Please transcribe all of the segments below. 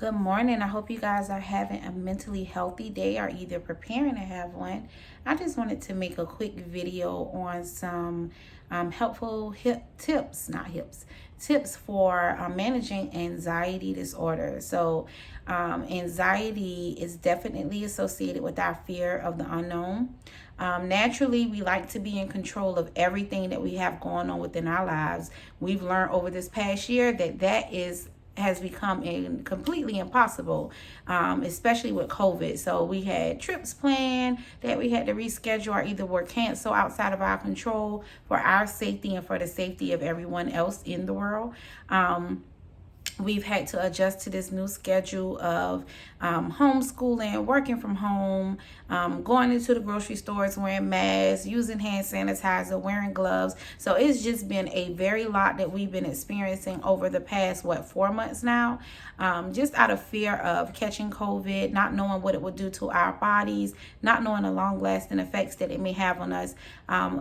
Good morning. I hope you guys are having a mentally healthy day or either preparing to have one. I just wanted to make a quick video on some helpful tips for managing anxiety disorder. Anxiety is definitely associated with our fear of the unknown. Naturally, we like to be in control of everything that we have going on within our lives. We've learned over this past year that has become completely impossible, especially with COVID. So we had trips planned that we had to reschedule or either were canceled outside of our control for our safety and for the safety of everyone else in the world. We've had to adjust to this new schedule of homeschooling, working from home, going into the grocery stores, wearing masks, using hand sanitizer, wearing gloves. So it's just been a very lot that we've been experiencing over the past, 4 months now, just out of fear of catching COVID, not knowing what it would do to our bodies, not knowing the long lasting effects that it may have on us.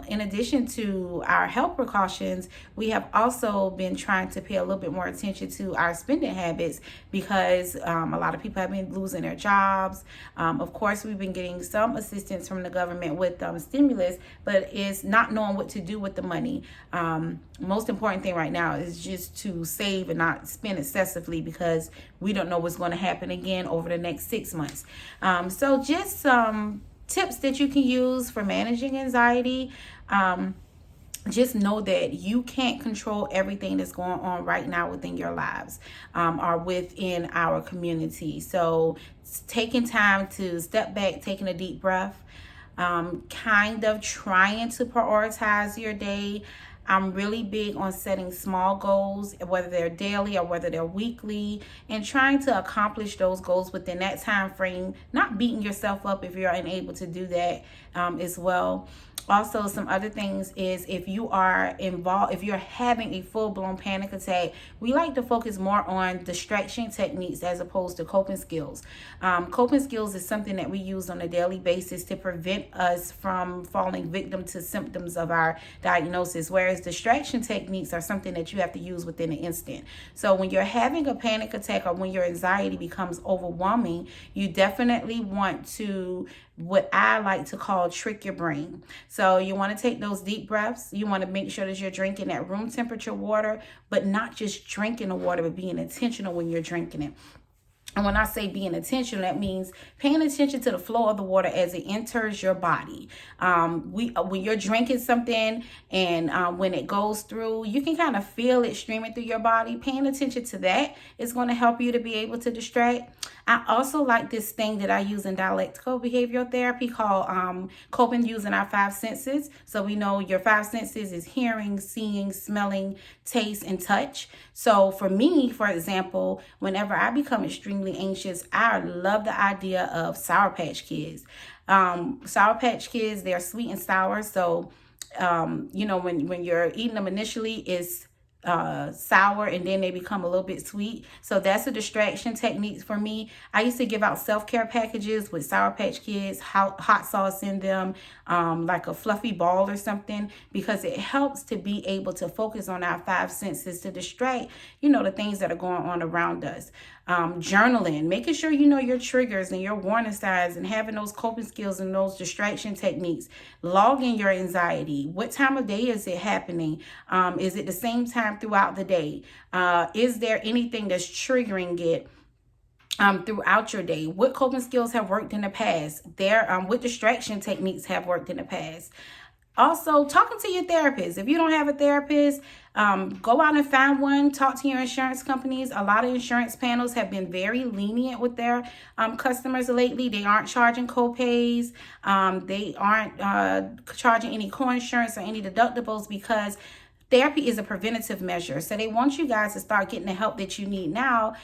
In addition to our health precautions, we have also been trying to pay a little bit more attention to our spending habits because a lot of people have been losing their jobs. Of course, we've been getting some assistance from the government with stimulus, but it's not knowing what to do with the money. Most important thing right now is just to save and not spend excessively because we don't know what's going to happen again over the next 6 months. So just some tips that you can use for managing anxiety. Just know that you can't control everything that's going on right now within your lives or within our community. So taking time to step back, taking a deep breath, kind of trying to prioritize your day. I'm really big on setting small goals, whether they're daily or whether they're weekly, and trying to accomplish those goals within that time frame, not beating yourself up if you're unable to do that as well. Also, some other things is if you are involved, if you're having a full-blown panic attack, we like to focus more on distraction techniques as opposed to coping skills. Coping skills is something that we use on a daily basis to prevent us from falling victim to symptoms of our diagnosis, whereas distraction techniques are something that you have to use within an instant. So when you're having a panic attack or when your anxiety becomes overwhelming, you definitely want to, what I like to call, trick your brain. So you want to take those deep breaths. You want to make sure that you're drinking that room temperature water, but not just drinking the water, but being intentional when you're drinking it. And when I say being intentional, that means paying attention to the flow of the water as it enters your body. When you're drinking something and when it goes through, you can kind of feel it streaming through your body. Paying attention to that is going to help you to be able to distract. I also like this thing that I use in dialectical behavioral therapy called coping using our five senses. So we know your five senses is hearing, seeing, smelling, taste, and touch. So for me, for example, whenever I become extremely anxious, I love the idea of Sour Patch Kids. Sour Patch Kids, they're sweet and sour. So, when you're eating them initially, it's sour and then they become a little bit sweet. So that's a distraction technique for me. I used to give out self-care packages with Sour Patch Kids, hot sauce in them, like a fluffy ball or something, because it helps to be able to focus on our five senses to distract, the things that are going on around us. Journaling, making sure you know your triggers and your warning signs and having those coping skills and those distraction techniques. Logging your anxiety. What time of day is it happening? Is it the same time throughout the day? Is there anything that's triggering it throughout your day? What coping skills have worked in the past? What distraction techniques have worked in the past? Also, talking to your therapist. If you don't have a therapist, go out and find one. Talk to your insurance companies. A lot of insurance panels have been very lenient with their customers lately. They aren't charging co-pays. They aren't charging any co-insurance or any deductibles because therapy is a preventative measure. So they want you guys to start getting the help that you need now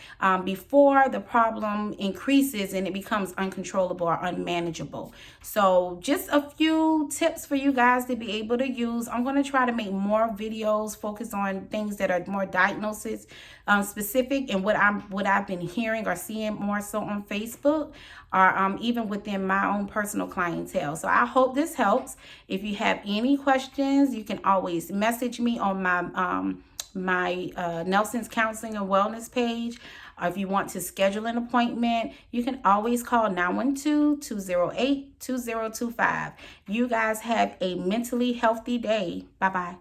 before the problem increases and it becomes uncontrollable or unmanageable. So just a few tips for you guys to be able to use. I'm going to try to make more videos focused on things that are more diagnosis specific and what I've been hearing or seeing more so on Facebook or even within my own personal clientele. So I hope this helps. If you have any questions, you can always message me on my Nelson's Counseling and Wellness page. or if you want to schedule an appointment, you can always call 912-208-2025. You guys have a mentally healthy day. Bye-bye.